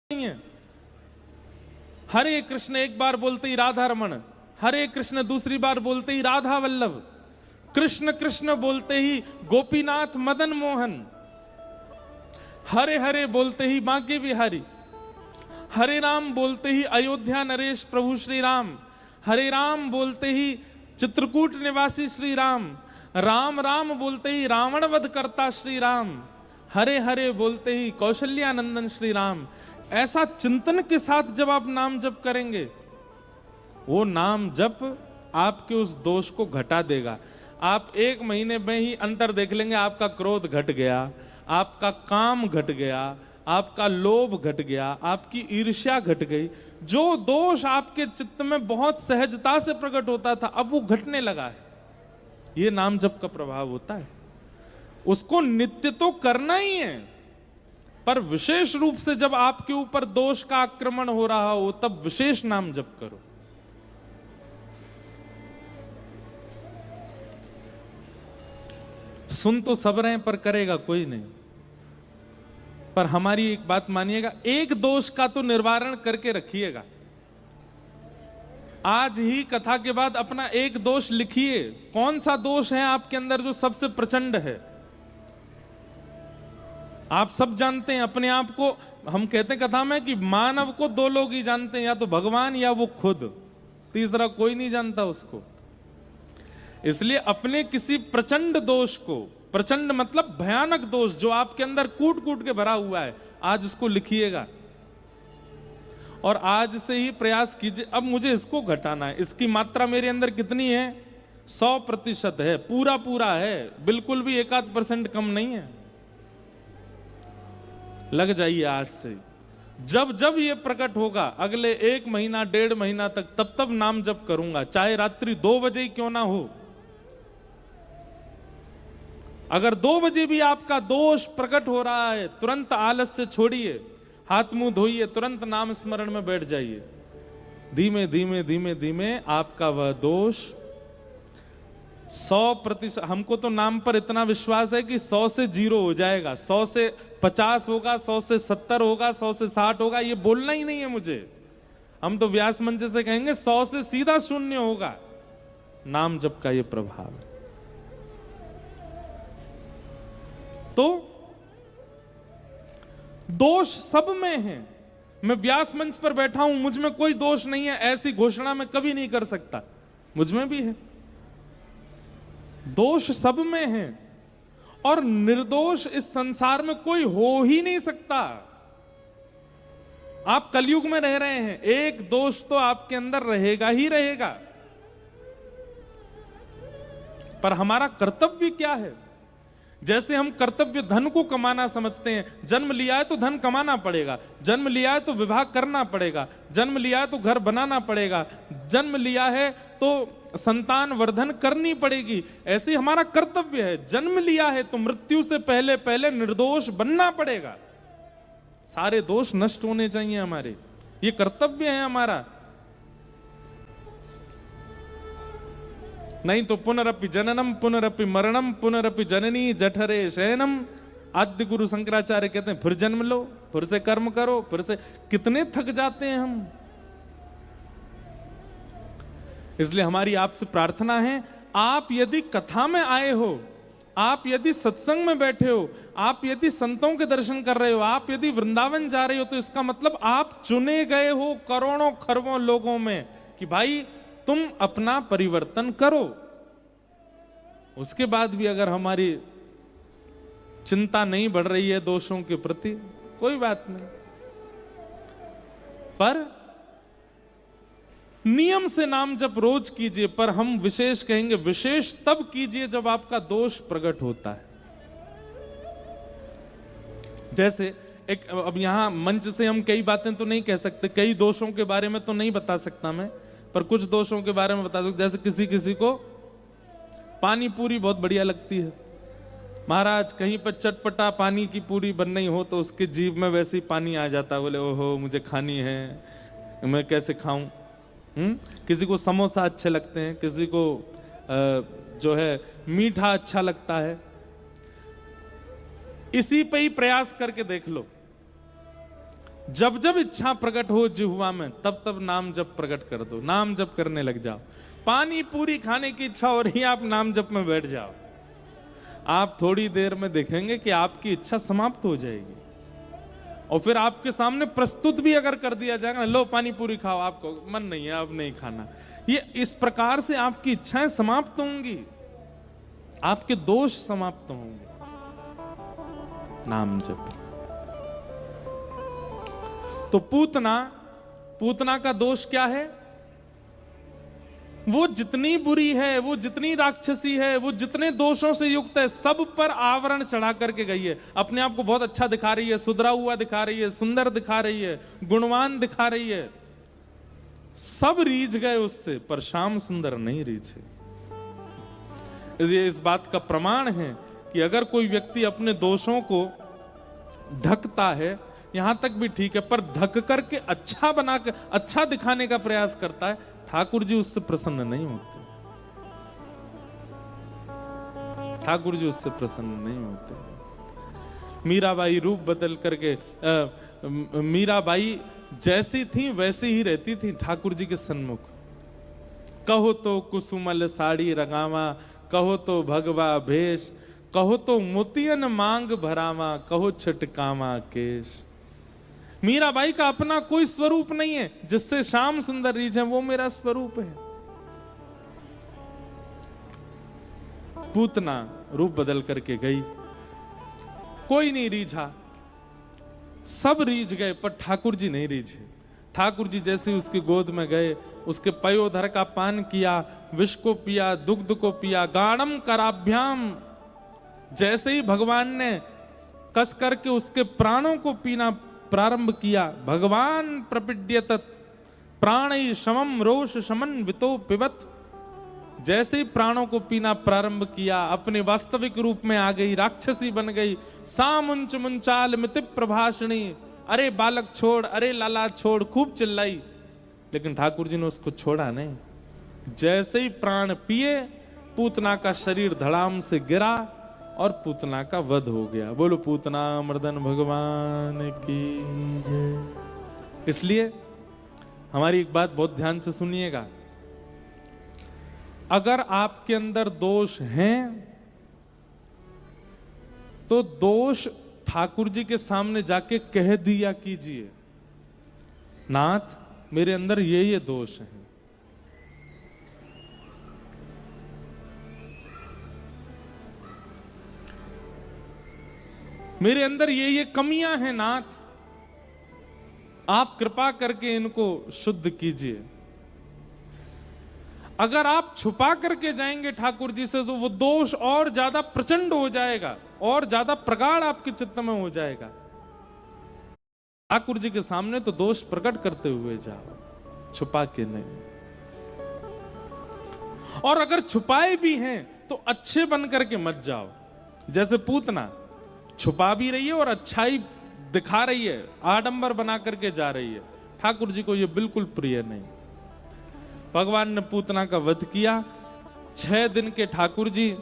नहीं है। हरे कृष्ण एक बार बोलते ही राधा रमण, हरे कृष्ण दूसरी बार बोलते ही राधा वल्लभ, कृष्ण कृष्ण बोलते ही गोपीनाथ मदन मोहन, हरे हरे बोलते ही बांके बिहारी, हरे राम बोलते ही अयोध्या नरेश प्रभु श्री राम, हरे राम बोलते ही चित्रकूट निवासी श्री राम, राम राम बोलते ही रावण वध करता श्री राम, हरे हरे बोलते ही कौशल्यानंदन श्री राम। ऐसा चिंतन के साथ जब आप नाम जप करेंगे, वो नाम जप आपके उस दोष को घटा देगा। आप 1 महीने में ही अंतर देख लेंगे। आपका क्रोध घट गया, आपका काम घट गया, आपका लोभ घट गया, आपकी ईर्ष्या घट गई। जो दोष आपके चित्त में बहुत सहजता से प्रकट होता था, अब वो घटने लगा है। ये नाम जप का प्रभाव होता है। उसको नित्य तो करना ही है, पर विशेष रूप से जब आपके ऊपर दोष का आक्रमण हो रहा हो, तब विशेष नाम जप करो। सुन तो सब रहे हैं, पर करेगा कोई नहीं। पर हमारी एक बात मानिएगा, एक दोष का तो निवारण करके रखिएगा। आज ही कथा के बाद अपना एक दोष लिखिए। कौन सा दोष है आपके अंदर जो सबसे प्रचंड है? आप सब जानते हैं अपने आप को। हम कहते हैं कथा में कि मानव को 2 लोग ही जानते हैं, या तो भगवान या वो खुद, तीसरा कोई नहीं जानता उसको। इसलिए अपने किसी प्रचंड दोष को, प्रचंड मतलब भयानक दोष जो आपके अंदर कूट कूट के भरा हुआ है, आज उसको लिखिएगा और आज से ही प्रयास कीजिए, अब मुझे इसको घटाना है। इसकी मात्रा मेरे अंदर कितनी है? 100% है, पूरा पूरा है, बिल्कुल भी 1-8% कम नहीं है। लग जाइए आज से। जब जब ये प्रकट होगा, अगले 1 महीना 1.5 महीना तक, तब तब नाम जप करूंगा, चाहे रात्रि 2 बजे ही क्यों ना हो। अगर 2 बजे भी आपका दोष प्रकट हो रहा है, तुरंत आलस्य छोड़िए, हाथ मुंह धोइए, तुरंत नाम स्मरण में बैठ जाइए। धीमे धीमे धीमे धीमे आपका वह दोष 100%, हमको तो नाम पर इतना विश्वास है कि 100 से 0 हो जाएगा, 100 से 50 होगा, 100 से 70 होगा, 100 से 60 होगा। ये बोलना ही नहीं है मुझे। हम तो व्यास मंच से कहेंगे 100 से सीधा 0 होगा। नाम जप का ये प्रभाव है। तो दोष सब में है। मैं व्यास मंच पर बैठा हूं, मुझ में कोई दोष नहीं है, ऐसी घोषणा मैं कभी नहीं कर सकता। मुझ में भी है, दोष सब में है, और निर्दोष इस संसार में कोई हो ही नहीं सकता। आप कलयुग में रह रहे हैं, एक दोष तो आपके अंदर रहेगा ही रहेगा। पर हमारा कर्तव्य क्या है? जैसे हम कर्तव्य धन को कमाना समझते हैं, जन्म लिया है तो धन कमाना पड़ेगा, जन्म लिया है तो विवाह करना पड़ेगा, जन्म लिया है तो घर बनाना पड़ेगा, जन्म लिया है तो संतान वर्धन करनी पड़ेगी। ऐसे ही हमारा कर्तव्य है, जन्म लिया है तो मृत्यु से पहले पहले निर्दोष बनना पड़ेगा। सारे दोष नष्ट होने चाहिए हमारे, ये कर्तव्य है हमारा। नहीं तो पुनरपि जननम पुनरपि मरणम पुनरपि जननी जठरे शयनम। आद्य गुरु शंकराचार्य कहते हैं फिर जन्म लो, फिर से कर्म करो, फिर से। कितने थक जाते हैं हम। इसलिए हमारी आपसे प्रार्थना है, आप यदि कथा में आए हो, आप यदि सत्संग में बैठे हो, आप यदि संतों के दर्शन कर रहे हो, आप यदि वृंदावन जा रहे हो, तो इसका मतलब आप चुने गए हो करोड़ों खरबों लोगों में कि भाई तुम अपना परिवर्तन करो। उसके बाद भी अगर हमारी चिंता नहीं बढ़ रही है दोषों के प्रति, कोई बात नहीं, पर नियम से नाम जप रोज कीजिए। पर हम विशेष कहेंगे, विशेष तब कीजिए जब आपका दोष प्रकट होता है। जैसे एक, अब यहां मंच से हम कई बातें तो नहीं कह सकते, कई दोषों के बारे में तो नहीं बता सकता मैं, पर कुछ दोषों के बारे में बता सकता। जैसे किसी किसी को पानी पूरी बहुत बढ़िया लगती है, महाराज कहीं पर चटपटा पानी की पूरी बन नहीं हो तो उसके जीभ में वैसे ही पानी आ जाता है, बोले ओहो मुझे खानी है, मैं कैसे खाऊं। किसी को समोसा अच्छे लगते हैं, किसी को जो है मीठा अच्छा लगता है। इसी पे ही प्रयास करके देख लो। जब जब इच्छा प्रकट हो जिह्वा में, तब तब नाम जप प्रकट कर दो, नाम जप करने लग जाओ। पानी पूरी खाने की इच्छा हो रही है, आप नाम जप में बैठ जाओ, आप थोड़ी देर में देखेंगे कि आपकी इच्छा समाप्त हो जाएगी। और फिर आपके सामने प्रस्तुत भी अगर कर दिया जाएगा ना, लो पानी पूरी खाओ, आपको मन नहीं है अब नहीं खाना, ये इस प्रकार से आपकी इच्छाएं समाप्त होंगी, आपके दोष समाप्त होंगे। नाम जप। तो पूतना का दोष क्या है? वो जितनी बुरी है, वो जितनी राक्षसी है, वो जितने दोषों से युक्त है, सब पर आवरण चढ़ा करके गई है। अपने आप को बहुत अच्छा दिखा रही है, सुधरा हुआ दिखा रही है, सुंदर दिखा रही है, गुणवान दिखा रही है। सब रीझ गए उससे, पर श्याम सुंदर नहीं रीझे। इस बात का प्रमाण है कि अगर कोई व्यक्ति अपने दोषों को ढकता है, यहां तक भी ठीक है, पर ढक करके अच्छा बनाकर अच्छा दिखाने का प्रयास करता है, ठाकुर जी उससे प्रसन्न नहीं होते। ठाकुर जी उससे प्रसन्न नहीं होते। मीराबाई रूप बदल करके मीराबाई जैसी थी वैसी ही रहती थी ठाकुर जी के सन्मुख। कहो तो कुसुमल साड़ी रंगावा, कहो तो भगवा भेष, कहो तो मोतियन मांग भरावा, कहो छटकावा केश। मीराबाई का अपना कोई स्वरूप नहीं है जिससे श्याम सुंदर रीझ है, वो मेरा स्वरूप है। पूतना रूप बदल करके गई, कोई नहीं रीझा, सब रीझ गए, पर ठाकुर जी नहीं रीझे। ठाकुर जी जैसे उसकी गोद में गए, उसके पयोधर का पान किया, विष को पिया, दुग्ध को पिया, गाढ़म कराभ्याम, जैसे ही भगवान ने कस करके उसके प्राणों को पीना प्रारंभ किया, भगवान प्रपीड्यत प्राणी शमम रोष शमन वितो पिबत, जैसे ही प्राणों को पीना प्रारंभ किया, अपने वास्तविक रूप में आ गई, राक्षसी बन गई। सा मुंच मुंचाल मिति प्रभाषणी, अरे बालक छोड़, अरे लाला छोड़, खूब चिल्लाई, लेकिन ठाकुर जी ने उसको छोड़ा नहीं। जैसे ही प्राण पिए, पूतना का शरीर धड़ाम से गिरा और पूतना का वध हो गया। बोलो पूतना मर्दन भगवान की जय। इसलिए हमारी एक बात बहुत ध्यान से सुनिएगा, अगर आपके अंदर दोष हैं तो दोष ठाकुर जी के सामने जाके कह दिया कीजिए, नाथ मेरे अंदर ये दोष है। मेरे अंदर ये कमियां हैं नाथ, आप कृपा करके इनको शुद्ध कीजिए। अगर आप छुपा करके जाएंगे ठाकुर जी से, तो वो दोष और ज्यादा प्रचंड हो जाएगा, और ज्यादा प्रगाढ़ आपके चित्त में हो जाएगा। ठाकुर जी के सामने तो दोष प्रकट करते हुए जाओ, छुपा के नहीं। और अगर छुपाए भी हैं तो अच्छे बन करके मत जाओ। जैसे पूतना छुपा भी रही है और अच्छाई दिखा रही है, आडंबर बना करके जा रही है, ठाकुर जी को यह बिल्कुल प्रिय नहीं। भगवान ने पूतना का वध किया। 6 दिन के ठाकुर जी,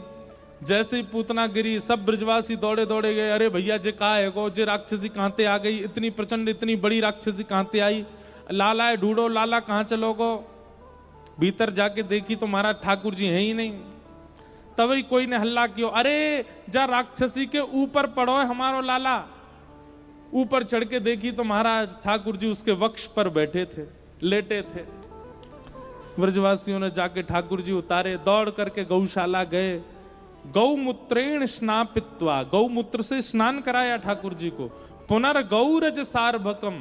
जैसे ही पूतना गिरी, सब ब्रजवासी दौड़े दौड़े गए, अरे भैया जे कहा है गो, जे राक्षसी कहां ते आ गई, इतनी प्रचंड इतनी बड़ी राक्षसी कहां ते आई, लाला है ढूंढो, लाला कहां चलोगो। भीतर जाके देखी तो महाराज ठाकुर जी है ही नहीं। तभी कोई ने हल्ला किया, अरे जा राक्षसी के ऊपर पड़ो है हमारो लाला। ऊपर चढ़ के देखी तो महाराज ठाकुर जी उसके वक्ष पर बैठे थे, लेटे थे। ब्रजवासियों ने जाके ठाकुर जी उतारे, दौड़ करके गौशाला गए, गौमूत्रेण स्नापित्वा, गौमूत्र से स्नान कराया ठाकुर जी को। पुनर्गौरज सार्भकम,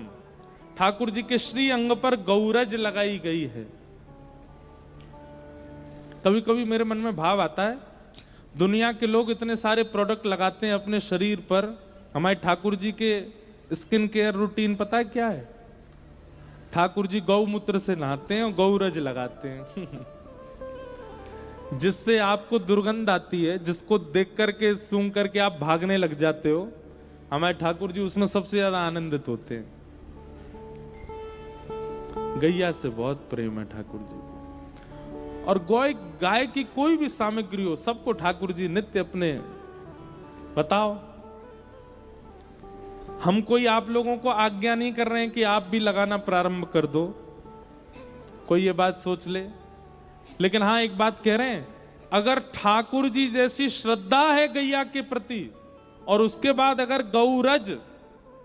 ठाकुर जी के श्री अंग पर गौरज लगाई गई है। कभी कभी मेरे मन में भाव आता है, दुनिया के लोग इतने सारे प्रोडक्ट लगाते हैं अपने शरीर पर, हमारे ठाकुर जी के स्किन केयर रूटीन पता है क्या है? ठाकुर जी गौमूत्र से नहाते हैं और गौरज लगाते हैं जिससे आपको दुर्गंध आती है, जिसको देख करके सूंघ करके आप भागने लग जाते हो। हमारे ठाकुर जी उसमें सबसे ज्यादा आनंदित होते हैं। गैया से बहुत प्रेम है ठाकुर जी, और गाय की कोई भी सामग्री हो, सबको ठाकुर जी नित्य अपने, बताओ हम कोई आप लोगों को आज्ञा नहीं कर रहे हैं कि आप भी लगाना प्रारंभ कर दो, कोई ये बात सोच ले। लेकिन हाँ एक बात कह रहे हैं, अगर ठाकुर जी जैसी श्रद्धा है गैया के प्रति और उसके बाद अगर गौरज,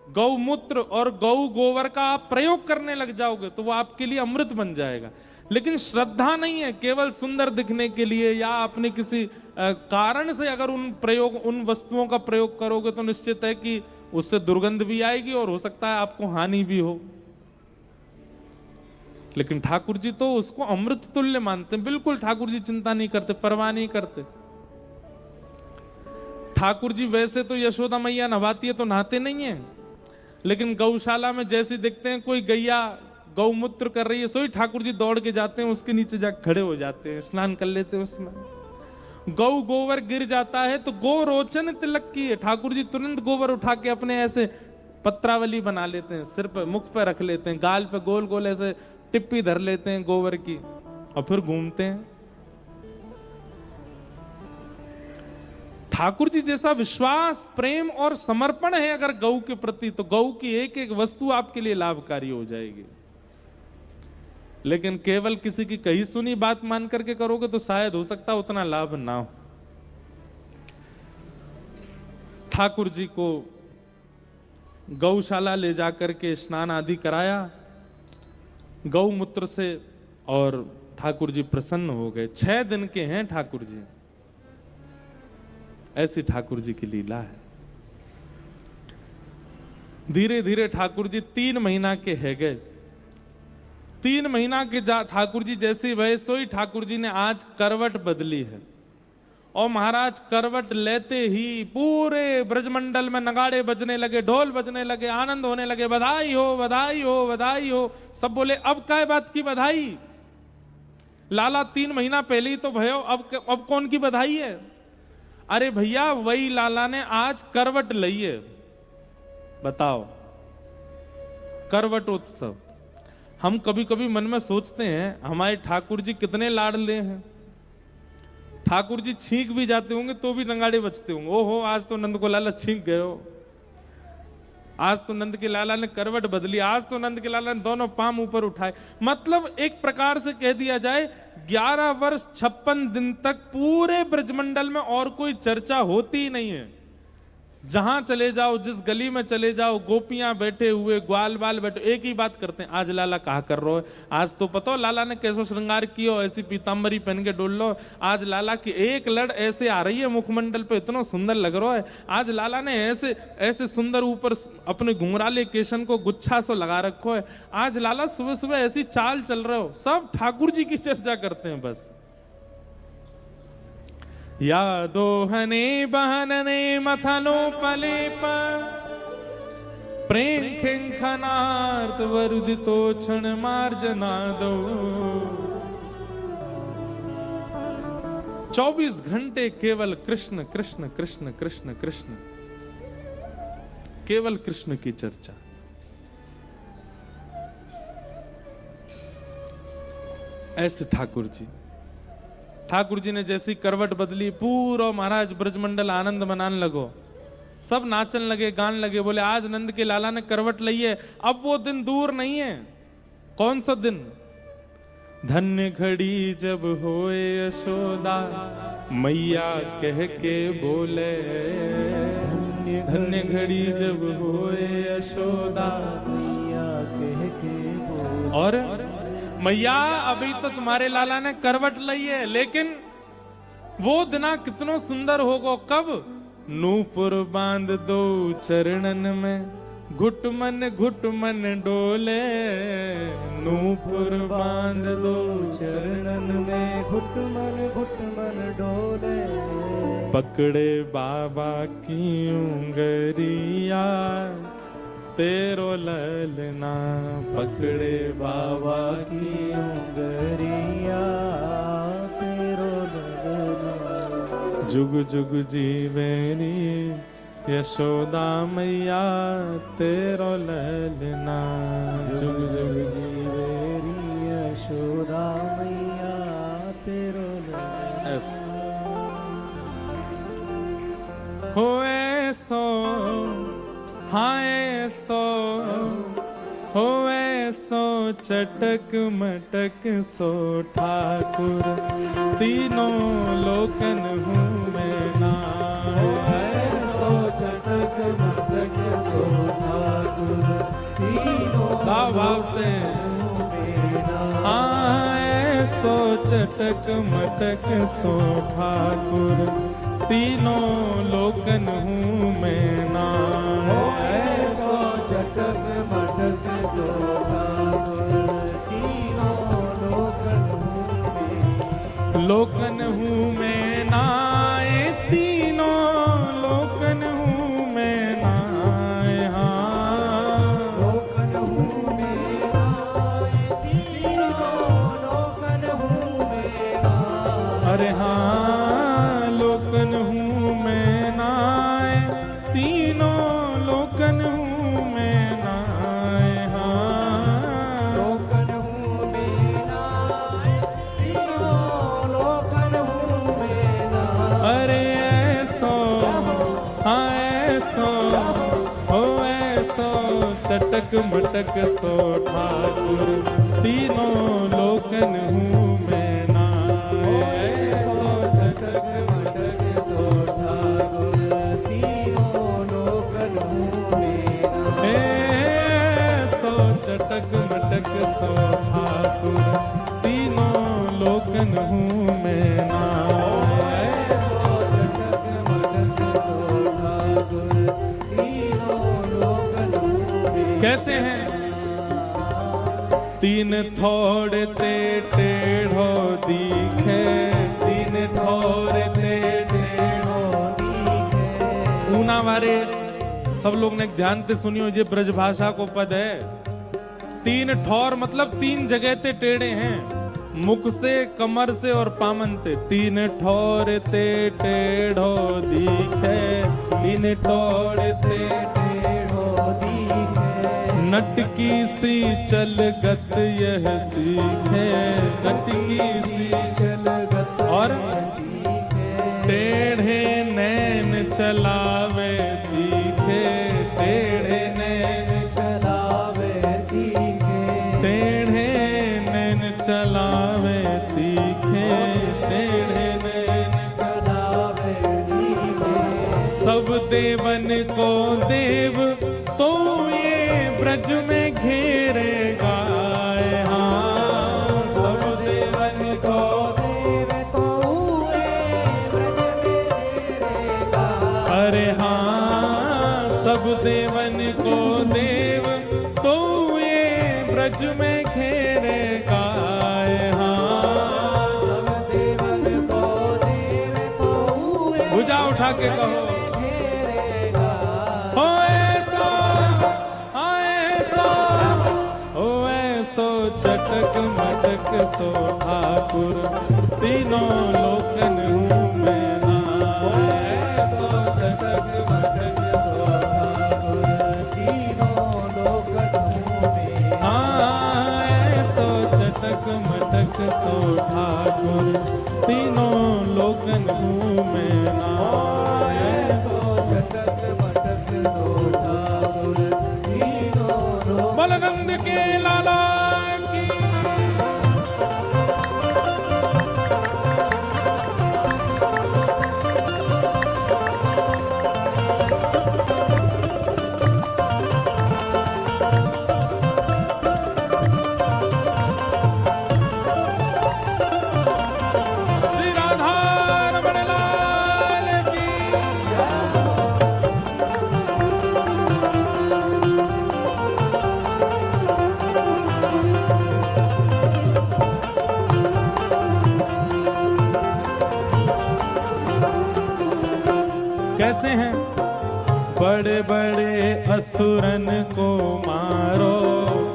गौमूत्र और गौ गोबर का आप प्रयोग करने लग जाओगे तो वो आपके लिए अमृत बन जाएगा। लेकिन श्रद्धा नहीं है, केवल सुंदर दिखने के लिए या अपने किसी कारण से अगर उन वस्तुओं का प्रयोग करोगे तो निश्चित है कि उससे दुर्गंध भी आएगी और हो सकता है आपको हानि भी हो। लेकिन ठाकुर जी तो उसको अमृत तुल्य मानते हैं, बिल्कुल ठाकुर जी चिंता नहीं करते, परवाह नहीं करते। ठाकुर जी वैसे तो यशोदा मैया नहाती है तो नहाते नहीं है, लेकिन गौशाला में जैसे देखते हैं कोई गैया गौमूत्र कर रही है, सोई ठाकुर जी दौड़ के जाते हैं, उसके नीचे जाकर खड़े हो जाते हैं, स्नान कर लेते हैं उसमें। गौ गोबर गिर जाता है तो गो रोचन तिलक की है, ठाकुर जी तुरंत गोबर उठा के अपने ऐसे पत्रावली बना लेते हैं, सिर पर मुख पर रख लेते हैं, गाल पे गोल गोल ऐसे टिप्पी धर लेते हैं गोबर की और फिर घूमते हैं। ठाकुर जी जैसा विश्वास, प्रेम और समर्पण है अगर गौ के प्रति, तो गौ की एक एक वस्तु आपके लिए लाभकारी हो जाएगी। लेकिन केवल किसी की कही सुनी बात मान करके करोगे तो शायद हो सकता उतना लाभ ना हो। ठाकुर जी को गौशाला ले जाकर के स्नान आदि कराया गौमूत्र से और ठाकुर जी प्रसन्न हो गए। 6 दिन के हैं ठाकुर जी, ऐसी ठाकुर जी की लीला है। धीरे धीरे ठाकुर जी 3 महीना के है गए। 3 महीना के ठाकुर जी जैसे भय सोई ठाकुर जी ने आज करवट बदली है। और महाराज करवट लेते ही पूरे ब्रजमंडल में नगाड़े बजने लगे, ढोल बजने लगे, आनंद होने लगे, बधाई हो बधाई हो बधाई हो। सब बोले अब क्या बात की बधाई, लाला 3 महीना पहले ही तो भयो, अब कौन की बधाई है। अरे भैया वही लाला ने आज करवट ली है, बताओ, करवट उत्सव। हम कभी कभी मन में सोचते हैं हमारे ठाकुर जी कितने लाडले हैं, ठाकुर जी छींक भी जाते होंगे तो भी नगाड़े बजते होंगे। ओहो आज तो नंद को लाला छींक गए हो, आज तो नंद के लाला ने करवट बदली, आज तो नंद के लाला ने दोनों पांव ऊपर उठाए। मतलब एक प्रकार से कह दिया जाए 11 वर्ष 56 दिन तक पूरे ब्रजमंडल में और कोई चर्चा होती ही नहीं है। जहां चले जाओ, जिस गली में चले जाओ, गोपियां बैठे हुए, ग्वाल बाल बैठे, एक ही बात करते हैं, आज लाला कहा कर रहे हो, आज तो पता हो लाला ने कैसो श्रृंगार किया, ऐसी पीतांबरी पहन के डोल लो, आज लाला की एक लड़ ऐसे आ रही है मुखमंडल पे, इतना सुंदर लग रहा है, आज लाला ने ऐसे ऐसे सुंदर ऊपर अपने घुंघराले केशन को गुच्छा सो लगा रखो है, आज लाला सुबह सुबह ऐसी चाल चल रहे हो। सब ठाकुर जी की चर्चा करते हैं बस। या दोहने बहनने मथनो पले पर प्रेम खनार्थ वरुदितो क्षण मार्जना दो। 24 घंटे केवल कृष्ण कृष्ण कृष्ण कृष्ण कृष्ण, केवल कृष्ण की चर्चा। ऐसे ठाकुर जी ने जैसी करवट बदली, पूरा महाराज ब्रजमंडल आनंद मनाने लगो, सब नाचन लगे, गान लगे, बोले आज नंद के लाला ने करवट ली है। अब वो दिन दूर नहीं है। कौन सा दिन? धन्य घड़ी जब होए यशोदा मैया कह के बोले, धन्य घड़ी जब होए यशोदा मैया कह के बोले। और मैया अभी तो तुम्हारे लाला ने करवट ली है, लेकिन वो दिना कितनो सुंदर होगो। कब? नूपुर बांध दो चरणन में घुटमन डोले, नूपुर बांध दो चरणन में घुटमन डोले। पकड़े बाबा की उंगरिया तेरो ललना, पकड़े बाबा की उंगरिया तेरो ललना। जुग जुग जीवेरी यशोदा मैया तेरो ललना, जुग जुग जीवेरी यशोदा मैया तेरो ललना। होए सो हाय ऐसो चटक मटक सो ठाकुर, तीनों लोकन हूँ मैं नाय। ऐसो चटक मटक सो ठाकुर, तीनों भाव से ऐसो चटक मटक सो ठाकुर, तीनों लोकन हूँ मैं नाय। ऐसो चटक मटक सो ठाकुर, तीनों लोकन हूँ मैं नाय, तीनों लोकन हूँ मैं नाय। हाँ लोकन हूँ मैं नाय, तीनों लोकन हूँ मैं नाय। अरे हाँ लोकन हूँ मैं नाय, तीनों लोकन हूँ मैं नाय। हाँ लोकन हूँ मैं नाय, तीनों लोकन हूँ मैं नाय। अरे ऐसो हाँ ऐसो हो ऐसो चटक मटक सो ठाकुर, तीनों लोकन हूँ मैं नाय। ऐसो चटक मटक सो ठाकुर, तीनों लोकन हूँ मैं नाय। ऐसो चटक मटक सो ठाकुर, तीनों लोकन हूँ मैं नाय। ऐसो चटक मटक सो ठाकुर, तीनों लोकन हूँ मैं कैसे हैं? तीन थोड़े ते टेढ़ो दिखे, तीन थोड़े ते टेढ़ो दिखे। ऊना वारे सब लोग ने ध्यान से सुनियो, ये ब्रज भाषा को पद है। तीन ठौर मतलब तीन जगह ते टेढ़े हैं, मुख से, कमर से और पामन ते। तीन ठौर ते टेढ़ो दिखे, तीन ठौर ते टेढ़ो दिखे। नटकी सी चलगत यह सीखे, नटकी सी चलगत और सीखे। टेढ़े नैन चलावे तीखे, टेढ़े नैन चलावे तीखे। टेढ़े नैन चलावे तीखे, टेढ़े नैन चलावे तीखे। सब देवन को देव तो ये ब्रज में घेरे गाए। हाँ सब देवन को देव तो हुए ब्रज में घेरेगा। अरे हाँ सब देवन को देव तो ये ब्रज में घेरे गाए। हाँ सब देवन को देव तो हुए भुजा उठा के कहो घेरेगा। हो ऐसा हाँ ऐसा हो ऐसो चटक मटक सो ठाकुर, तीनों लोकन हूँ मैं नाय। ऐसो चटक मटक सो ठाकुर, तीनों लोकन हूँ मैं हाँ ऐसो चटक मटक सो ठाकुर, तीनों लोकन हूँ मैं नाय। ऐसो चटक मटक सो ठाकुर, तीनों लोकन बलनंद के लाला की श्री राधा रमण लाल की कैसे हैं? बड़े बड़े असुरन को मारो,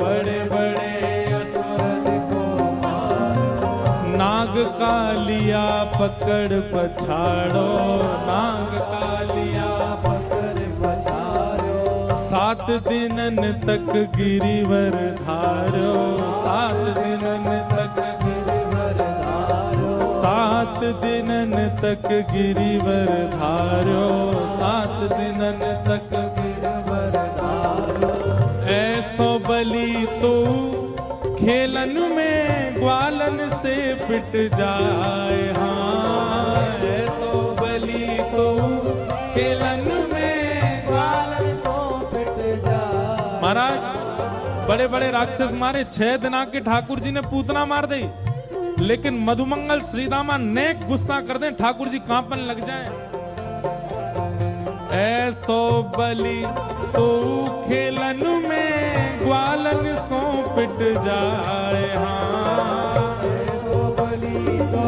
बड़े बड़े असुरन को मारो। नाग कालिया पकड़ पछाड़ो, नाग कालिया पकड़ पछाड़ो। 7 दिनन तक गिरिवर धारो, 7 दिनन तक गिरवर धारो। 7 दिनन तक गिरिवर धारो, 7 दिनन तक गिरवर धारो। ऐसो बलि तो खेलन में ग्वालन से पिट जाए। हाँ ऐसो बलि तो खेलन में ग्वालन सो पिट जाए। महाराज बड़े बड़े राक्षस मारे, 6 दिना के ठाकुर जी ने पूतना मार दी, लेकिन मधुमंगल श्रीदामा नेक गुस्सा कर दें, ठाकुर जी कांपन लग जाए। ऐसो बलि तो खेलन में ग्वालन सो पिट जाए। हाँ ऐसो बलि तो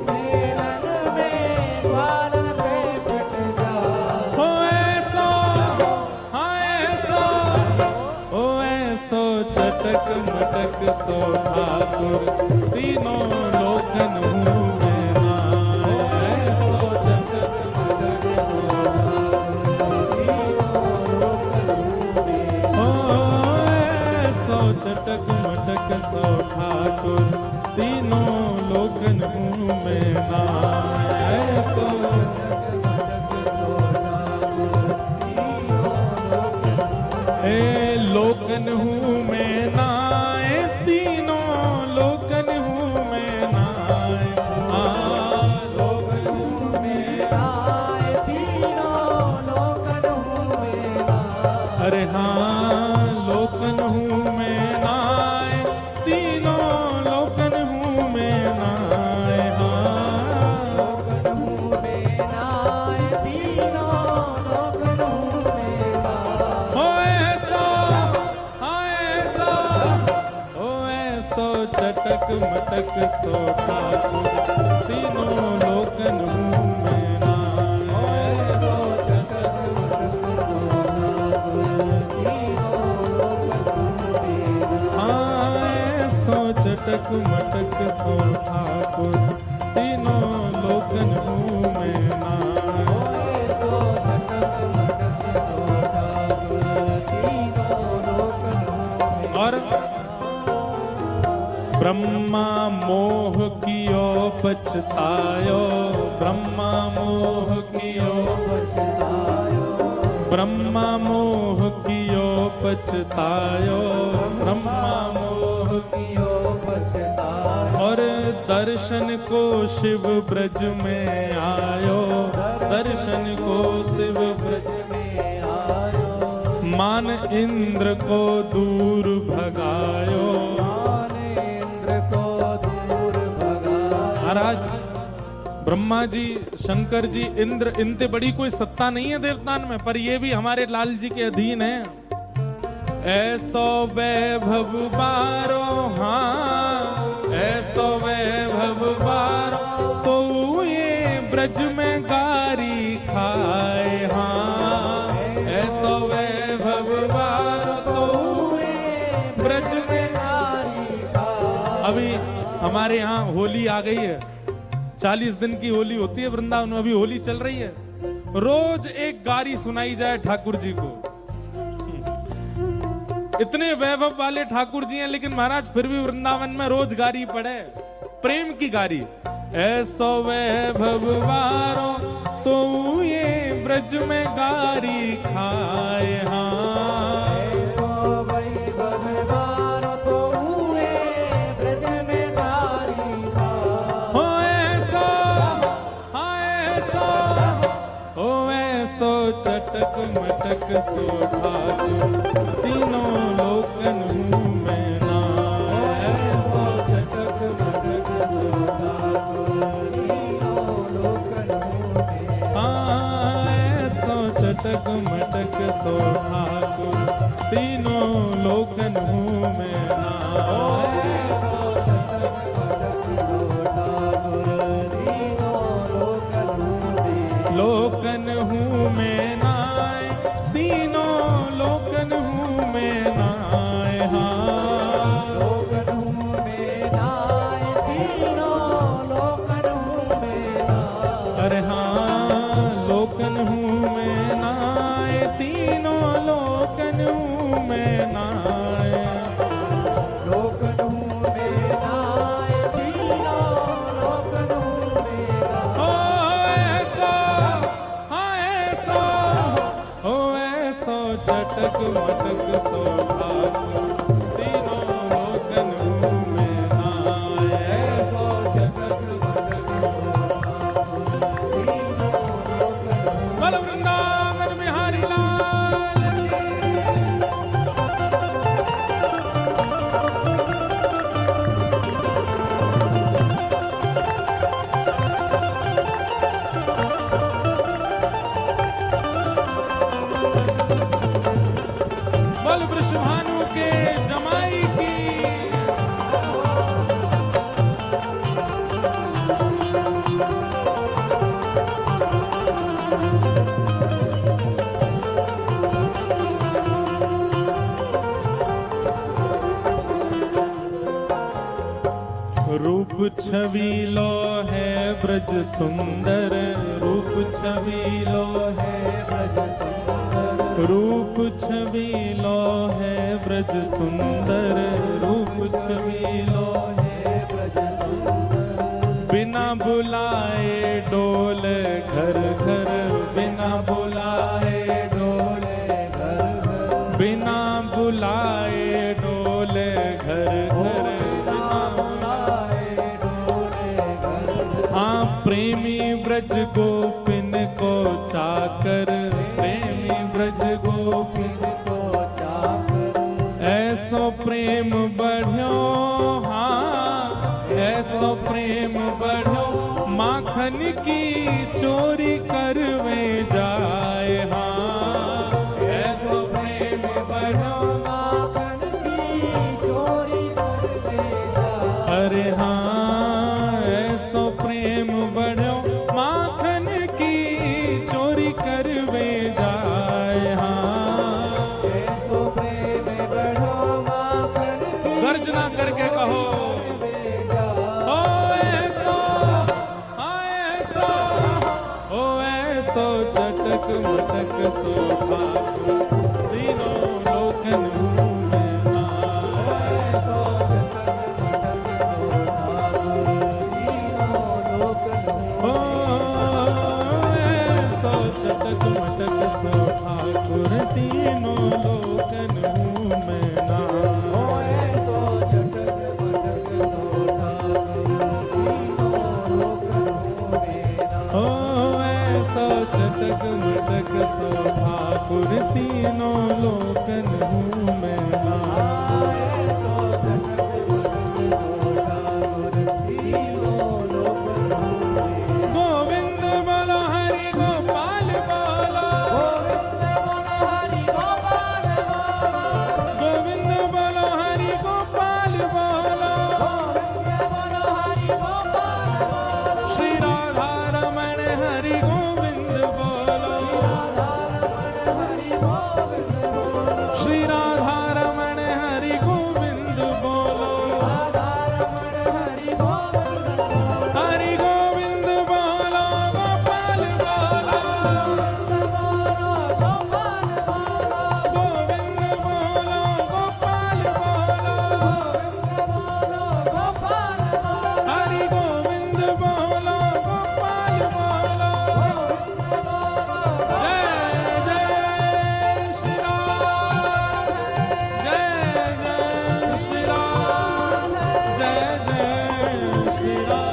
खेलन में ग्वालन पे पिट जाए। हो ऐसो, हाँ ऐसो, ओ ऐसो चटक मटक सो ठाकुर तीनों लोकन हूँ मैं नाय। ऐसो चटक मटक सो चटक मटक सो ठाकुर तीनों लोकन हूँ मैं नाय। ऐसो ए लोकन हूँ मैं नाय, तीनों लोकन हूँ मैं नाय। लोकन हूँ मैं नाय, तीनों लोकन हूँ मैं नाय। अरे हाँ लोकन हूँ मैं नाय, तीनों लोकन हूँ मैं नाय। हाँ लोकन हूँ मैं नाय, तीनों लोकन हूँ मैं नाय। हो ऐसा, हाँ ऐसा, हो ऐसो चटक मटक सो ठाकुर तीनों लोकन हूँ मैं नाय। ऐसो चटक मटक सो चटक मटक सो ठाकुर तीनों लोकन हूँ मैं नाय। ऐसो चटक मटक सो ठाकुर तीनों लोकन हूँ मैं। और ब्रह्मा मोह कियो पछतायो, ब्रह्मा मोह कियो पछतायो। ब्रह्मा मोह कियो पछतायो, ब्रह्मा मोह कियो पछतायो। और दर्शन को शिव ब्रज में आयो, दर्शन को शिव ब्रज में आयो। मान इंद्र को दूर भगायो। मान इंद्र को दूर भगायो। महाराज ब्रह्मा जी, शंकर जी, इंद्र, इनसे बड़ी कोई सत्ता नहीं है देवतान में, पर ये भी हमारे लाल जी के अधीन है। ऐसो वैभव बारो, हाँ ऐसो वैभव बारो तो ये ब्रज में गारी खाए। हाँ ऐसो वैभव बारो तो ये ब्रज में गारी खाए। अभी हमारे यहाँ होली आ गई है, 40 दिन की होली होती है वृंदावन में, अभी होली चल रही है। रोज एक गारी सुनाई जाए ठाकुर जी को। इतने वैभव वाले ठाकुर जी हैं, लेकिन महाराज फिर भी वृंदावन में रोज गारी पड़े, प्रेम की गारी। ऐसो वैभव वारो तो ये ब्रज में गारी खाए। हाँ ऐसो वैभव वारो तो ये ब्रज में गारी खाए। हो ऐसा, हाँ ऐसा, हो ऐसो चटक मटक सो ठाकुर तीनों लोकन हूँ मैं नाय। ऐसो चटक मटक सो ठाकुर तीनों लोकन हूँ मैं। हाँ ऐसो चटक मटक सो ठाकुर तीनों लोकन हूँ मैं नाय। ऐसो चटक मटक सो ठाकुर तीनों लोकन हूँ मैं। लोकन हूँ मैं नाय, तीनों लोकन हूँ मैं नाय। हाँ लोकन हूँ मैं नाय, तीनों लोकन हूँ मैं नाय। अरे हाँ लोकन हूँ मैं नाय, तीनों लोकन हूँ मैं नाय। रूप छबीलो है ब्रज सुंदर, रूप छबीलो है ब्रज सुंदर, रूप छबीलो है ब्रज सुंदर, रूप छबीलो है ब्रज सुंदर। बिना बुलाए डोल घर घर, बिना बुलाए डोले घर घर, बिना बुलाए डोले घर घर, बिना बुलाए डोले घर घर। हाँ प्रेमी ब्रज गोपिन को चाकर, प्रेमी ब्रज गोपिन को चाकर, ऐसो प्रेम बढ़्यो, हाँ ऐसो प्रेम बढ़्यो, माखन की चोरी करवे जाए, हाँ ऐसो प्रेम बढ़्यो, माखन की चोरी करके जाए। अरे हाँ ऐसो प्रेम बढ़्यो, माखन की चोरी करवे जाए, हाँ ऐसो प्रेम बढ़ो माखन की गर्जना करके कहो करवे जाए। ओ ऐसो, हाँ ऐसो, ओ ऐसो चटक मटक सो ठाकुर, तीनों लोकन में नाम। ऐसो जगत मटक सो ठाकुर, तीनों लोकन ओ ऐसो चटक मटक सो ठाकुर, तीनों लोकन में नाम। ओ ऐसो जगत मटक सो ठाकुर, तीनों लोकन में नाम। ऐसो चटक मटक सो ठाकुर, तीनों लोकन में। गोविंद बोलो हरि गोपाल बोलो, गोविंद बोलो हरि गोपाल बोलो, गोविंद बोलो हरि गोपाल बोलो, श्री राधा रमण हरि गोविंद बोलो, श्री राधा रमण हरि गोविंद बोलो, हरि गोविंद बोलो, गोपाल बोलो, गोविंद बोलो गोपाल बोलो, हरि गोविंद बोलो, गोपाल बोलो। जय जय श्री राम, जय जय श्री राम, जय जय श्री राम।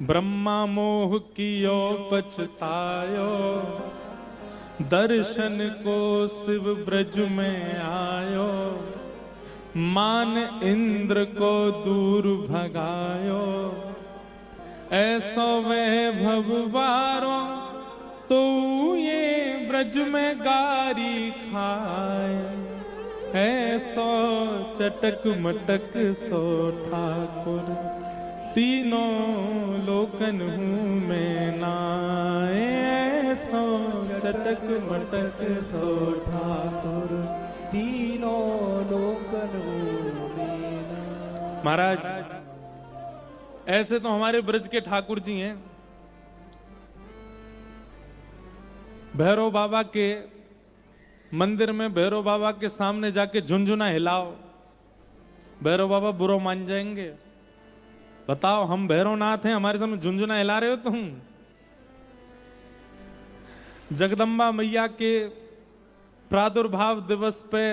ब्रह्मा मोह कियो पछतायो, दर्शन को शिव ब्रज में आयो, मान इंद्र को दूर भगायो, ऐसो वैभव बारो तो ये ब्रज में गारी खाए, ऐसो चटक मटक सो ठाकुर, तीनों लोकन हूँ मैं नाए, ऐसो चटक मटक सो ठाकुर, तीनों लोकन में नाम। महाराज ऐसे तो हमारे ब्रज के ठाकुर जी हैं। भैरव बाबा के मंदिर में भैरव बाबा के सामने जाके झुनझुना हिलाओ, भैरव बाबा बुरो मान जाएंगे। बताओ हम भैरवनाथ हैं, हमारे सामने झुनझुना हिला रहे हो तुम। जगदम्बा मैया के प्रादुर्भाव दिवस पे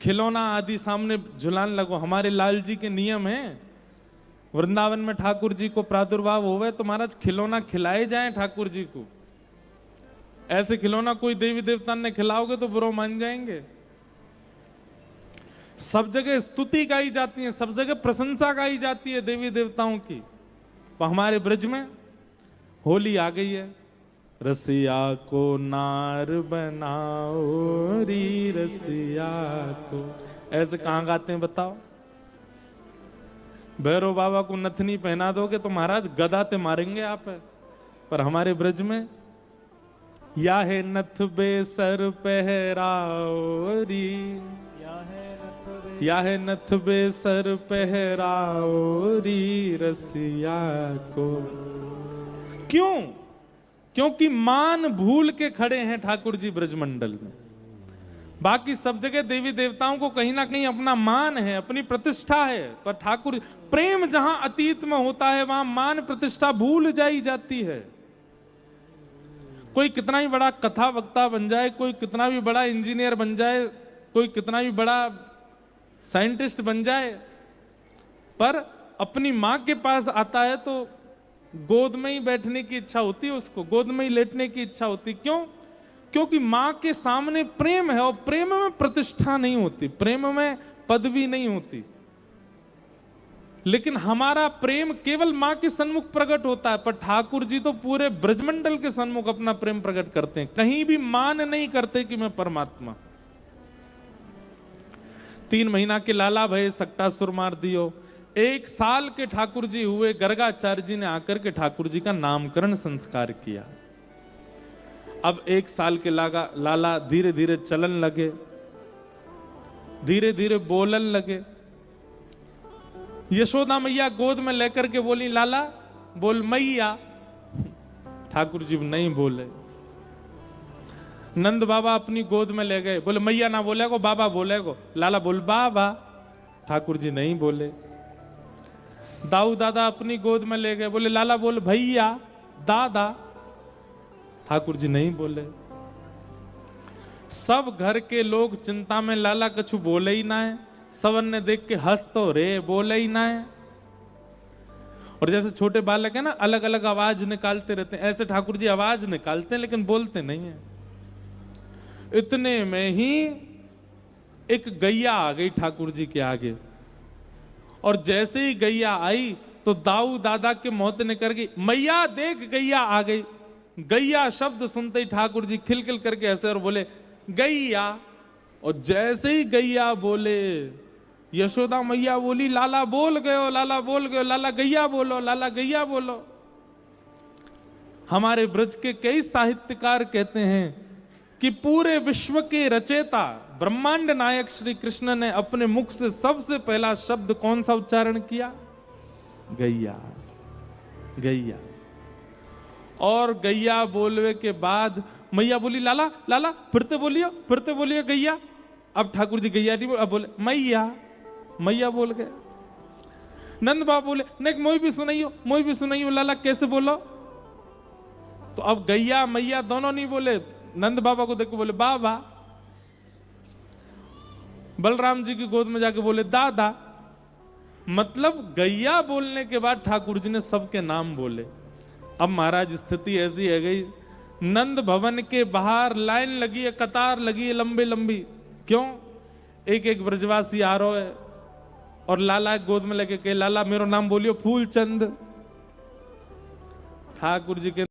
खिलौना आदि सामने झुलाने लगो, हमारे लाल जी के नियम हैं। वृंदावन में ठाकुर जी को प्रादुर्भाव होवे तो महाराज खिलौना खिलाए जाएं ठाकुर जी को। ऐसे खिलौना कोई देवी देवता ने खिलाओगे तो बुरो मान जाएंगे। सब जगह स्तुति गाई जाती है, सब जगह प्रशंसा गाई जाती है देवी देवताओं की। तो हमारे ब्रज में होली आ गई है। रसिया को नार बनाओ री रसिया को, ऐसे कहां गाते हैं बताओ? भैरव बाबा को नथनी पहना दोगे तो महाराज गदाते मारेंगे आप। पर हमारे ब्रज में या है नथ बेसर पहराओरी, या है नथ बेसर पहराओरी रसिया को। क्यों? क्योंकि मान भूल के खड़े हैं ठाकुर जी ब्रजमंडल में। बाकी सब जगह देवी देवताओं को कहीं ना कहीं अपना मान है, अपनी प्रतिष्ठा है, पर ठाकुर प्रेम जहां अतीत में होता है वहां मान प्रतिष्ठा भूल जाई जाती है। कोई कितना ही बड़ा कथा वक्ता बन जाए, कोई कितना भी बड़ा इंजीनियर बन जाए, कोई कितना भी बड़ा साइंटिस्ट बन जाए, पर अपनी मां के पास आता है तो गोद में ही बैठने की इच्छा होती है, उसको गोद में ही लेटने की इच्छा होती। क्यों? क्योंकि मां के सामने प्रेम है, और प्रेम में प्रतिष्ठा नहीं होती, प्रेम में पदवी नहीं होती। लेकिन हमारा प्रेम केवल मां के सन्मुख प्रकट होता है, पर ठाकुर जी तो पूरे ब्रजमंडल के सन्मुख अपना प्रेम प्रकट करते हैं, कहीं भी मान नहीं करते कि मैं परमात्मा। 3 महीना के लाला भय सक्टासुर मार दियो। 1 साल के ठाकुर जी हुए, गर्गाचार्य जी ने आकर के ठाकुर जी का नामकरण संस्कार किया। अब 1 साल के लाला धीरे धीरे चलन लगे, धीरे धीरे बोलन लगे। यशोदा मैया गोद में लेकर के बोली, लाला बोल मैया। ठाकुर जी नहीं बोले। नंद बाबा अपनी गोद में ले गए, बोले मैया ना बोले को, बाबा बोले को। लाला बोल बाबा। ठाकुर जी नहीं बोले। दाऊ दादा अपनी गोद में ले गए, बोले लाला बोल भैया दादा। ठाकुर जी नहीं बोले। सब घर के लोग चिंता में, लाला कछु बोले ही ना है। सवन ने देख के हंस तो रे, बोले ही ना है। और जैसे छोटे बालक है ना, अलग अलग आवाज निकालते रहते हैं, ऐसे ठाकुर जी आवाज निकालते हैं लेकिन बोलते नहीं है। इतने में ही एक गैया आ गई ठाकुर जी के आगे, और जैसे ही गैया आई तो दाऊ दादा के मौत ने कर गई, मैया देख गैया आ गई। गैया शब्द सुनते ही ठाकुर जी खिलखिल करके हंसे और बोले गैया। और जैसे ही गैया बोले, यशोदा मैया बोली लाला बोल गयो, लाला बोल गयो, लाला गैया बोलो, लाला गैया बोलो। हमारे ब्रज के कई साहित्यकार कहते हैं कि पूरे विश्व के रचयिता ब्रह्मांड नायक श्री कृष्ण ने अपने मुख से सबसे पहला शब्द कौन सा उच्चारण किया? गैया, गैया। और गैया बोलने के बाद मैया बोली लाला लाला फिरते बोलियो गैया। अब ठाकुर जी गैया नहीं बोले, अब बोले मैया, मैया बोल गए। नंद बाबा बोले नहीं मोई भी सुनाइयो लाला कैसे बोलो। तो अब गैया मैया दोनों नहीं बोले, नंद बाबा को देखो बोले बाबा। बलराम जी की गोद में जाके बोले दादा। मतलब गैया बोलने के बाद ठाकुर जी ने सबके नाम बोले। अब महाराज स्थिति ऐसी है गई, नंद भवन के बाहर लाइन लगी है, कतार लगी है लंबी लंबी। क्यों? एक एक ब्रजवासी आ रहा है और लाला गोद में लेके के लाला मेरो नाम बोलियो फूलचंद। ठाकुर जी के